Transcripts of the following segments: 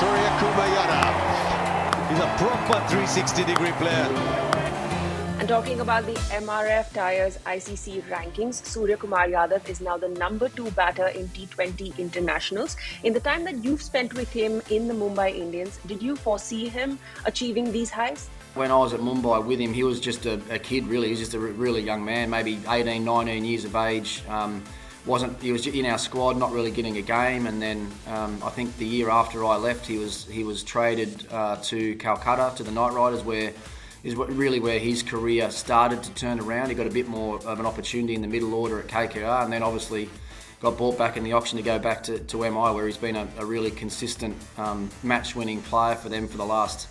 Suryakumar Yadav. He's a proper 360-degree player. And talking about the MRF Tires ICC rankings, Suryakumar Yadav is now the number 2 batter in T20 internationals. In the time that you've spent with him in the Mumbai Indians, did you foresee him achieving these highs? When I was at Mumbai with him, he was just a kid, really. He was just a really young man, maybe 18, 19 years of age. He was in our squad, not really getting a game, and then I think the year after I left, he was traded to Calcutta, to the Knight Riders, where his career started to turn around. He got a bit more of an opportunity in the middle order at KKR, and then obviously got bought back in the auction to go back to MI, where he's been a really consistent match-winning player for them for the last,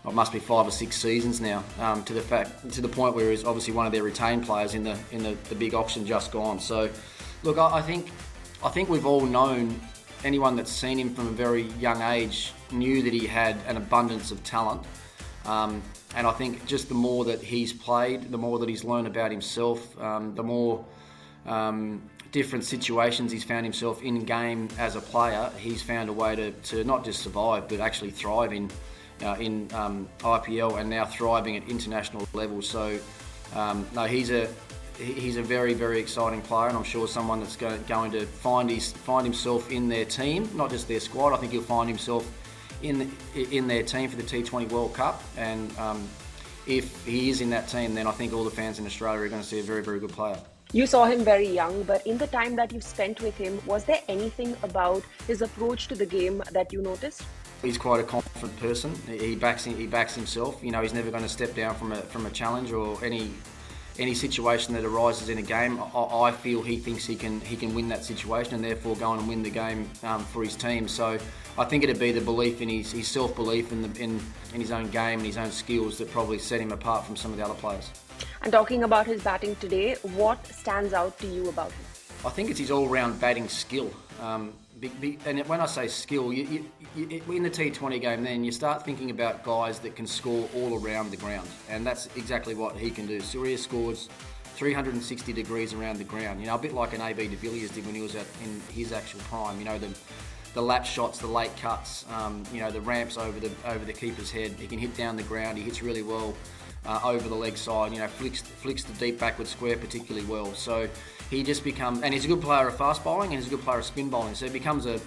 it must be 5 or 6 seasons now, to the point where he's obviously one of their retained players in the big auction just gone. So, look, I think we've all known, anyone that's seen him from a very young age knew that he had an abundance of talent. And I think just the more that he's played, the more that he's learned about himself, the more different situations he's found himself in game as a player, he's found a way to not just survive, but actually thrive in IPL and now thriving at international level. So, no, he's a very, very exciting player, and I'm sure someone that's going to find himself in their team, not just their squad. I think he'll find himself in their team for the T20 World Cup, and if he is in that team, then I think all the fans in Australia are going to see a very, very good player. You saw him very young, but in the time that you've spent with him, was there anything about his approach to the game that you noticed? He's quite a confident person. He backs himself. You know, he's never going to step down from a challenge or any situation that arises in a game. I feel he thinks he can win that situation and therefore go on and win the game for his team. So I think it'd be the belief in his self-belief in his own game and his own skills that probably set him apart from some of the other players. And talking about his batting today, what stands out to you about him? I think it's his all-round batting skill. And when I say skill, you in the T20 game, then you start thinking about guys that can score all around the ground, and that's exactly what he can do. Surya scores 360 degrees around the ground. You know, a bit like an AB de Villiers did when he was in his actual prime. You know, the lap shots, the late cuts, you know, the ramps over the keeper's head. He can hit down the ground. He hits really well over the leg side. You know, flicks the deep backward square particularly well. So he just becomes, and he's a good player of fast bowling and he's a good player of spin bowling. So it becomes a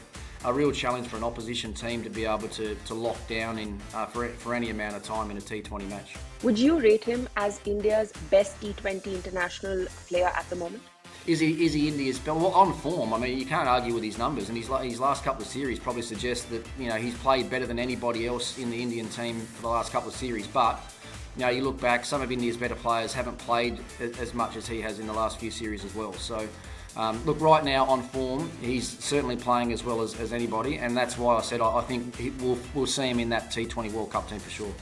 real challenge for an opposition team to be able to lock down in for any amount of time in a T20 match. Would you rate him as India's best T20 international player at the moment? Is he India's best? Well, on form, I mean, you can't argue with his numbers, and his last couple of series probably suggest that, you know, he's played better than anybody else in the Indian team for the last couple of series. But, you know, you look back, some of India's better players haven't played as much as he has in the last few series as well. So, look, right now on form, he's certainly playing as well as anybody, and that's why I said I think we'll see him in that T20 World Cup team for sure.